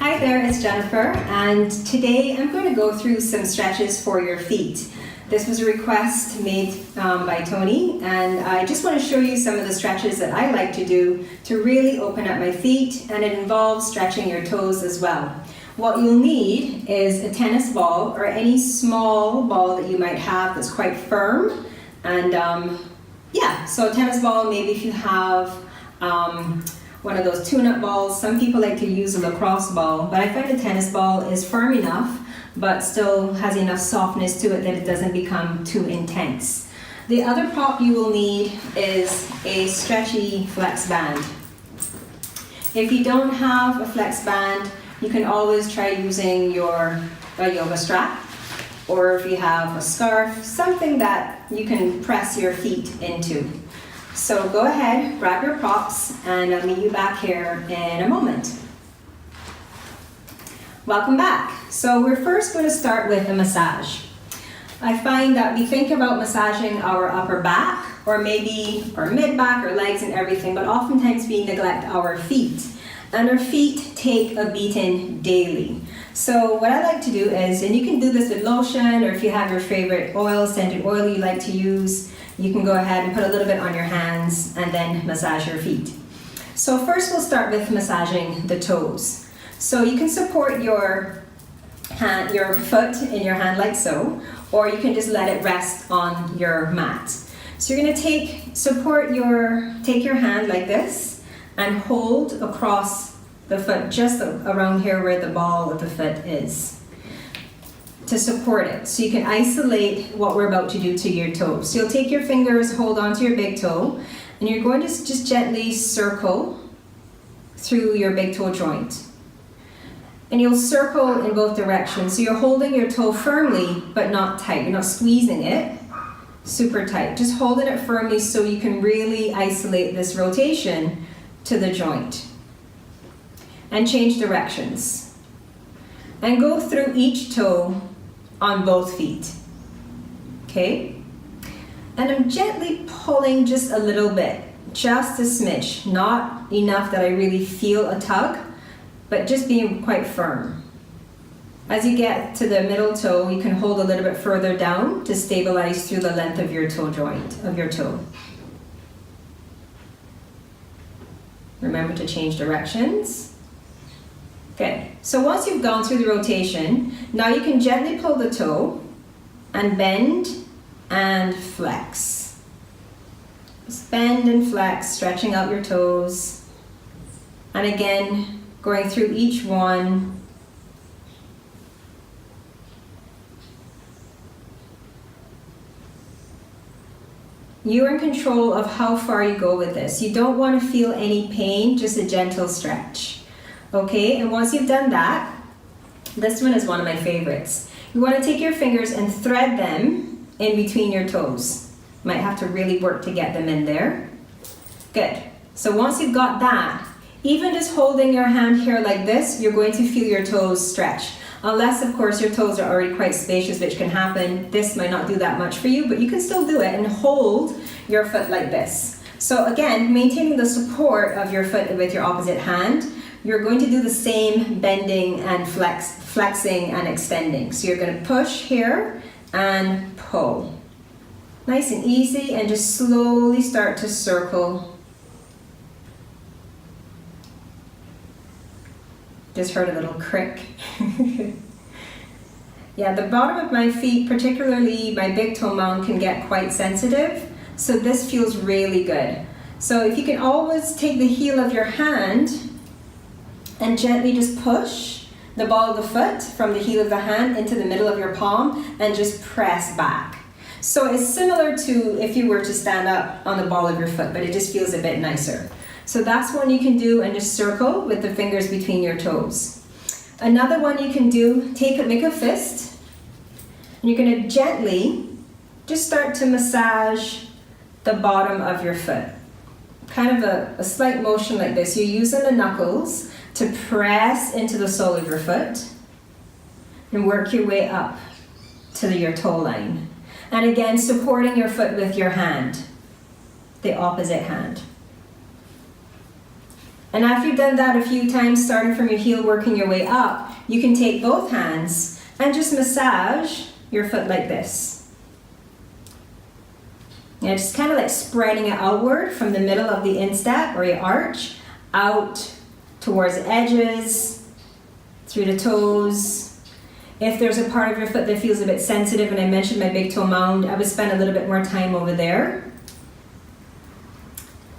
Hi there, it's Jennifer, and today I'm going to go through some stretches for your feet. This was a request made by Tony, and I just want to show you some of the stretches that I like to do to really open up my feet, and it involves stretching your toes as well. What you'll need is a tennis ball or any small ball that you might have that's quite firm, and so a tennis ball, maybe if you have one of those tune-up balls. Some people like to use a lacrosse ball, but I find a tennis ball is firm enough but still has enough softness to it that it doesn't become too intense. The other prop you will need is a stretchy flex band. If you don't have a flex band, you can always try using your yoga strap, or if you have a scarf, something that you can press your feet into. So go ahead, grab your props, and I'll meet you back here in a moment. Welcome back. So we're first going to start with a massage. I find that we think about massaging our upper back, or maybe our mid-back, or legs and everything, but oftentimes we neglect our feet. And our feet take a beating daily. So what I like to do is, and you can do this with lotion, or if you have your favorite oil, scented oil you like to use, you can go ahead and put a little bit on your hands and then massage your feet. So first we'll start with massaging the toes. So you can support your foot in your hand like so, or you can just let it rest on your mat. So you're going to take your hand like this and hold across the foot just around here where the ball of the foot is, to support it. So you can isolate what we're about to do to your toes. So you'll take your fingers, hold onto your big toe, and you're going to just gently circle through your big toe joint. And you'll circle in both directions. So you're holding your toe firmly, but not tight. You're not squeezing it super tight. Just holding it firmly so you can really isolate this rotation to the joint. And change directions. And go through each toe on both feet. Okay? And I'm gently pulling just a little bit, just a smidge, not enough that I really feel a tug, but just being quite firm. As you get to the middle toe, you can hold a little bit further down to stabilize through the length of your toe joint, of your toe. Remember to change directions. Good. So once you've gone through the rotation, now you can gently pull the toe and bend and flex. Just bend and flex, stretching out your toes. And again, going through each one. You're in control of how far you go with this. You don't want to feel any pain, just a gentle stretch. Okay, and once you've done that, this one is one of my favorites. You want to take your fingers and thread them in between your toes. Might have to really work to get them in there. Good. So once you've got that, even just holding your hand here like this, you're going to feel your toes stretch. Unless, of course, your toes are already quite spacious, which can happen. This might not do that much for you, but you can still do it and hold your foot like this. So again, maintaining the support of your foot with your opposite hand, you're going to do the same bending and flexing and extending. So you're going to push here and pull. Nice and easy, and just slowly start to circle. Just heard a little crick. Yeah, the bottom of my feet, particularly my big toe mound, can get quite sensitive. So this feels really good. So if you can always take the heel of your hand and gently just push the ball of the foot from the heel of the hand into the middle of your palm and just press back. So it's similar to if you were to stand up on the ball of your foot, but it just feels a bit nicer. So that's one you can do, and just circle with the fingers between your toes. Another one you can do, make a fist, and you're going to gently just start to massage the bottom of your foot. Kind of a slight motion like this. You're using the knuckles to press into the sole of your foot and work your way up to your toe line. And again, supporting your foot with your hand, the opposite hand. And after you've done that a few times, starting from your heel, working your way up, you can take both hands and just massage your foot like this. Yeah, just kind of like spreading it outward from the middle of the instep or your arch, out towards the edges, through the toes. If there's a part of your foot that feels a bit sensitive, and I mentioned my big toe mound, I would spend a little bit more time over there.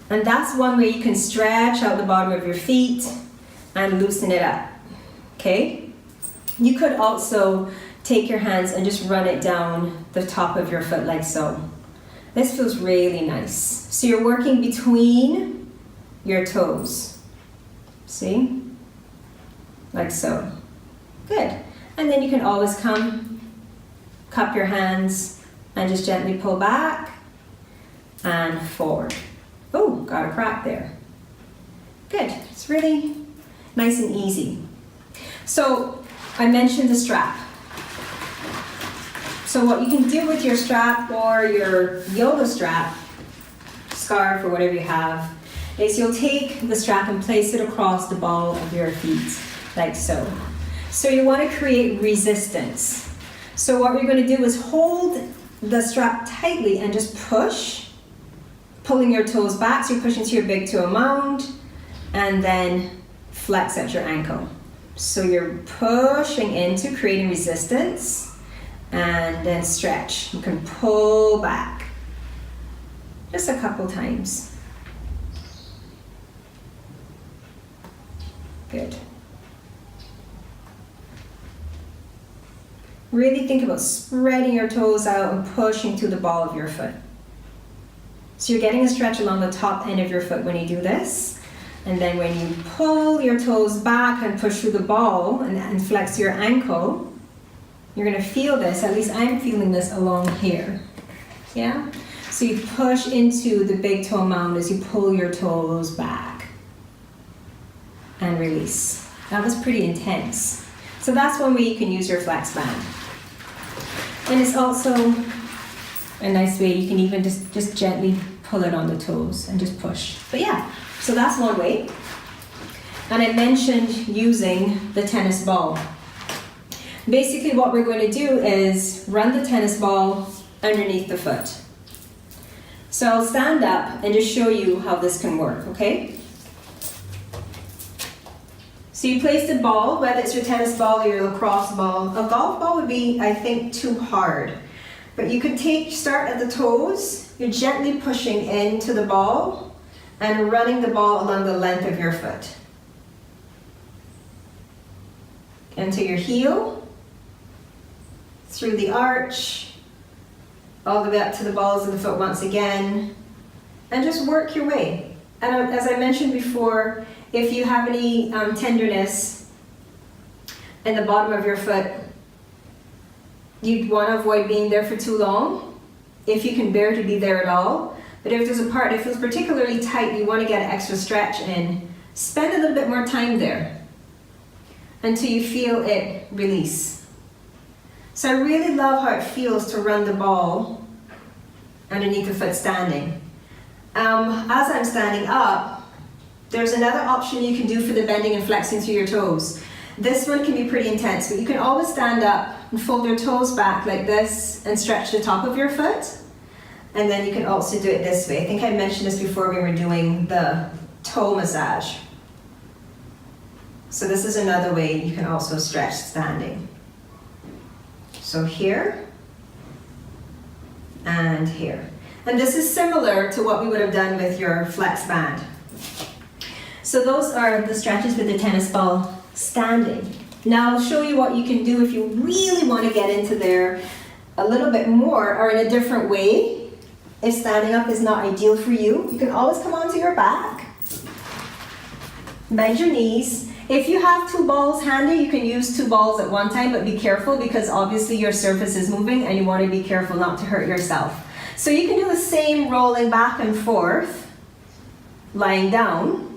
And that's one way you can stretch out the bottom of your feet and loosen it up, okay? You could also take your hands and just run it down the top of your foot like so. This feels really nice. So you're working between your toes. See? Like so. Good. And then you can always come, cup your hands, and just gently pull back and forward. Oh, got a crack there. Good. It's really nice and easy. So I mentioned the strap. So what you can do with your strap or your yoga strap, scarf or whatever you have, is you'll take the strap and place it across the ball of your feet, like so. So you want to create resistance. So what we're going to do is hold the strap tightly and just push, pulling your toes back, so you're pushing to your big toe mound, and then flex at your ankle. So you're pushing into creating resistance, and then stretch. You can pull back. Just a couple times. Good. Really think about spreading your toes out and pushing to the ball of your foot. So you're getting a stretch along the top end of your foot when you do this. And then when you pull your toes back and push through the ball and flex your ankle, you're going to feel this, at least I'm feeling this along here. Yeah? So you push into the big toe mound as you pull your toes back and release. That was pretty intense. So that's one way you can use your flex band. And it's also a nice way you can even just gently pull it on the toes and just push. But yeah, so that's one way. And I mentioned using the tennis ball. Basically what we're going to do is run the tennis ball underneath the foot. So I'll stand up and just show you how this can work, okay? So you place the ball, whether it's your tennis ball or your lacrosse ball. A golf ball would be, I think, too hard. But you could start at the toes, you're gently pushing into the ball and running the ball along the length of your foot. Into your heel, through the arch, all the way up to the balls of the foot once again, and just work your way. And as I mentioned before, if you have any tenderness in the bottom of your foot, you'd want to avoid being there for too long, if you can bear to be there at all. But if there's a part that feels particularly tight, you want to get an extra stretch in, spend a little bit more time there until you feel it release. So I really love how it feels to run the ball underneath the foot standing. As I'm standing up, there's another option you can do for the bending and flexing through your toes. This one can be pretty intense, but you can always stand up and fold your toes back like this and stretch the top of your foot. And then you can also do it this way. I think I mentioned this before when we were doing the toe massage. So this is another way you can also stretch standing. So here and here. And this is similar to what we would have done with your flex band. So those are the stretches with the tennis ball standing. Now I'll show you what you can do if you really want to get into there a little bit more or in a different way. If standing up is not ideal for you, you can always come onto your back. Bend your knees. If you have two balls handy, you can use two balls at one time, but be careful because obviously your surface is moving and you want to be careful not to hurt yourself. So you can do the same rolling back and forth, lying down.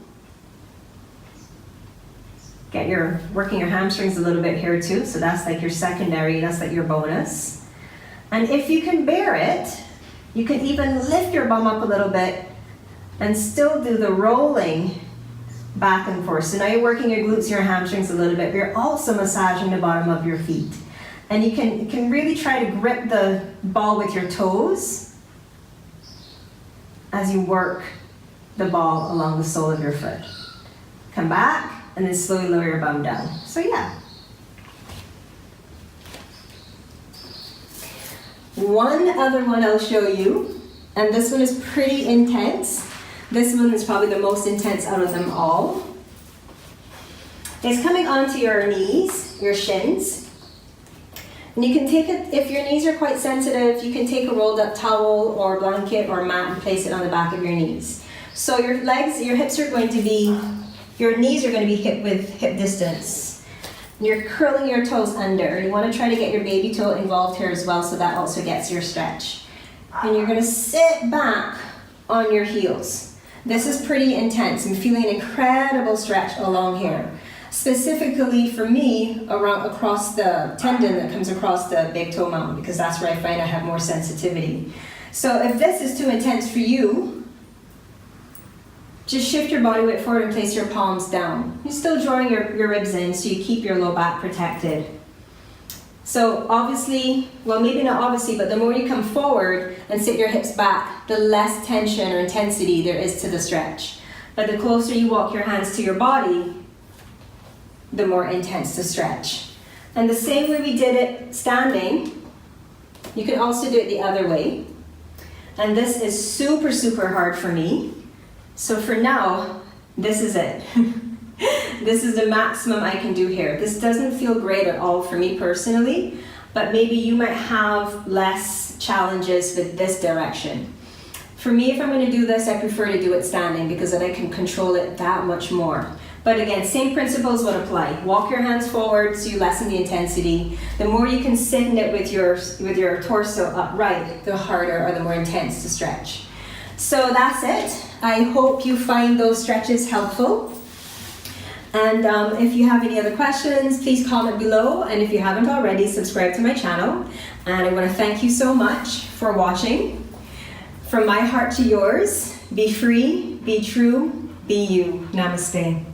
Working your hamstrings a little bit here too, so that's like your secondary, that's like your bonus. And if you can bear it, you can even lift your bum up a little bit and still do the rolling back and forth. So now you're working your glutes, your hamstrings a little bit, but you're also massaging the bottom of your feet. And you can really try to grip the ball with your toes as you work the ball along the sole of your foot. Come back, and then slowly lower your bum down. So yeah. One other one I'll show you, and this one is pretty intense. This one is probably the most intense out of them all. It's coming onto your knees, your shins. And you can take it, if your knees are quite sensitive, you can take a rolled up towel or blanket or mat and place it on the back of your knees. So your legs, your hips are going to be, your knees are going to be hip width, hip distance. And you're curling your toes under. You want to try to get your baby toe involved here as well, so that also gets your stretch. And you're going to sit back on your heels. This is pretty intense. I'm feeling an incredible stretch along here. Specifically for me, across the tendon that comes across the big toe mountain, because that's where I find I have more sensitivity. So if this is too intense for you, just shift your body weight forward and place your palms down. You're still drawing your ribs in so you keep your low back protected. So obviously, well maybe not obviously, but the more you come forward and sit your hips back, the less tension or intensity there is to the stretch. But the closer you walk your hands to your body, the more intense the stretch. And the same way we did it standing, you can also do it the other way. And this is super, super hard for me. So for now, this is it. This is the maximum I can do here. This doesn't feel great at all for me personally, but maybe you might have less challenges with this direction. For me, if I'm going to do this, I prefer to do it standing because then I can control it that much more. But again, same principles would apply. Walk your hands forward so you lessen the intensity. The more you can sit in it with your torso upright, the harder or the more intense to stretch. So that's it. I hope you find those stretches helpful. And if you have any other questions, please comment below. And if you haven't already, subscribe to my channel. And I want to thank you so much for watching. From my heart to yours, be free, be true, be you. Namaste.